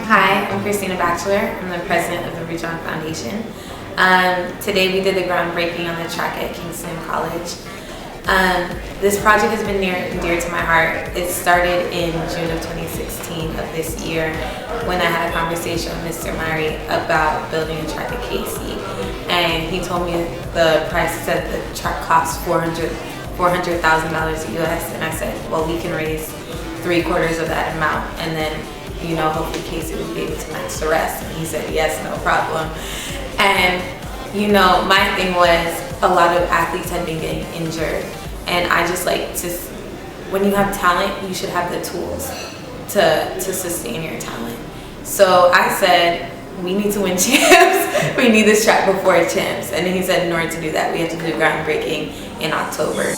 Hi, I'm Christina Batchelor. I'm the president of the Region Foundation. Today we did the groundbreaking on the track at Kingston College. This project has been near and dear to my heart. It started in June of 2016 of this year when I had a conversation with Mr. Murray about building a track at KC. And he told me the price, said the track cost $400,000 US, and I said, well, we can raise 3/4 of that amount, and then, you know, hopefully Casey will be able to match the rest. And he said, yes, no problem. And, you know, my thing was a lot of athletes had been getting injured, and I just like to, when you have talent, you should have the tools to sustain your talent. So I said, we need to win champs. We need this track before champs. And he said, in order to do that, we have to do groundbreaking in October.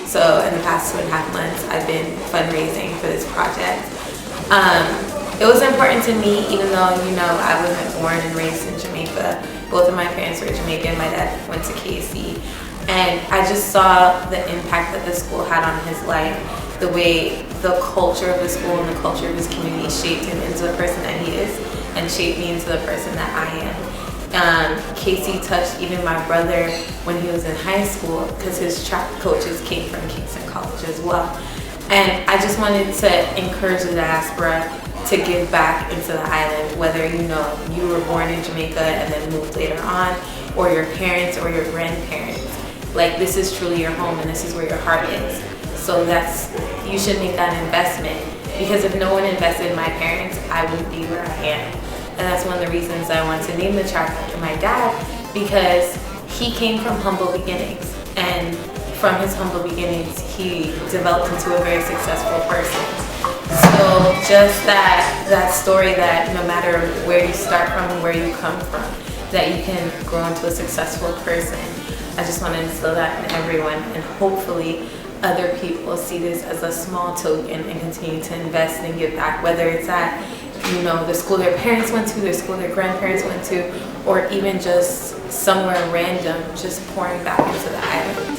So in the past 2.5 months, I've been fundraising for this project. It was important to me, even though, you know, I wasn't born and raised in Jamaica. Both of my parents were Jamaican. My dad went to KC. And I just saw the impact that the school had on his life, the way the culture of the school and the culture of his community shaped him into the person that he is and shaped me into the person that I am. Casey touched even my brother when he was in high school because his track coaches came from Kingston College as well. And I just wanted to encourage the diaspora to give back into the island, whether you know you were born in Jamaica and then moved later on, or your parents or your grandparents. Like, this is truly your home and this is where your heart is. So you should make that investment, because if no one invested in my parents, I wouldn't be where I am. And that's one of the reasons I wanted to name the track after my dad, because he came from humble beginnings, and from his humble beginnings, he developed into a very successful person. So just that story, that no matter where you start from and where you come from, that you can grow into a successful person. I just want to instill that in everyone, and hopefully other people see this as a small token and continue to invest and give back, whether it's at, you know, the school their parents went to, the school their grandparents went to, or even just somewhere random, just pouring back into the island.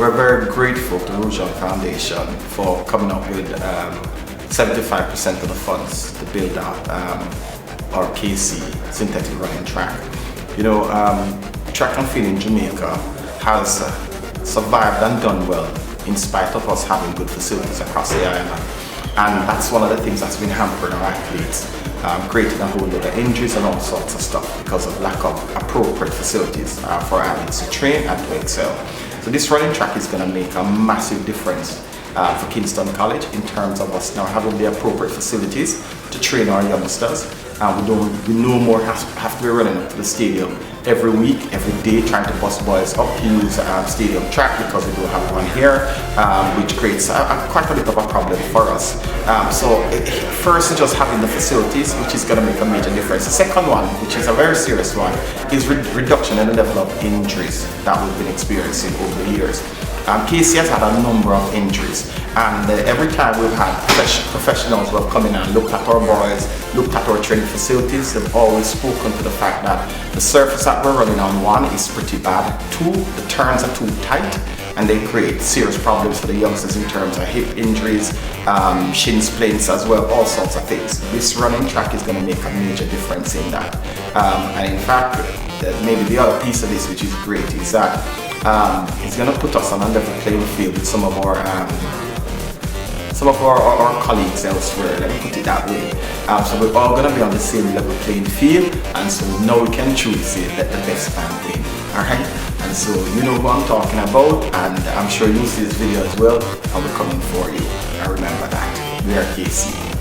We're very grateful to Region Foundation for coming up with 75% of the funds to build our KC synthetic running track. You know, track and field in Jamaica has survived and done well in spite of us having good facilities across the island. And that's one of the things that's been hampering our athletes, creating a whole lot of injuries and all sorts of stuff because of lack of appropriate facilities for athletes to train and to excel. So this running track is going to make a massive difference for Kingston College in terms of us now having the appropriate facilities to train our youngsters. We no more have to be running up to the stadium every week, every day, trying to bus boys up to use stadium track because we don't have one here, which creates quite a bit of a problem for us. First, just having the facilities, which is going to make a major difference. The second one, which is a very serious one, is reduction in the level of injuries that we've been experiencing over the years. KC has had a number of injuries, and every time we've had professionals who have come in and looked at our boys, looked at our training facilities, they've always spoken to the fact that the surface that we're running on, one, is pretty bad, two, the turns are too tight, and they create serious problems for the youngsters in terms of hip injuries, shin splints as well, all sorts of things. This running track is going to make a major difference in that. And in fact, maybe the other piece of this, which is great, is that it's going to put us on a level playing field with some of our colleagues elsewhere, let me put it that way. So we're all going to be on the same level playing field, and so now we can truly say let the best man win. Alright? And so you know who I'm talking about, and I'm sure you'll see this video as well, and we're coming for you. And remember that, we are KC.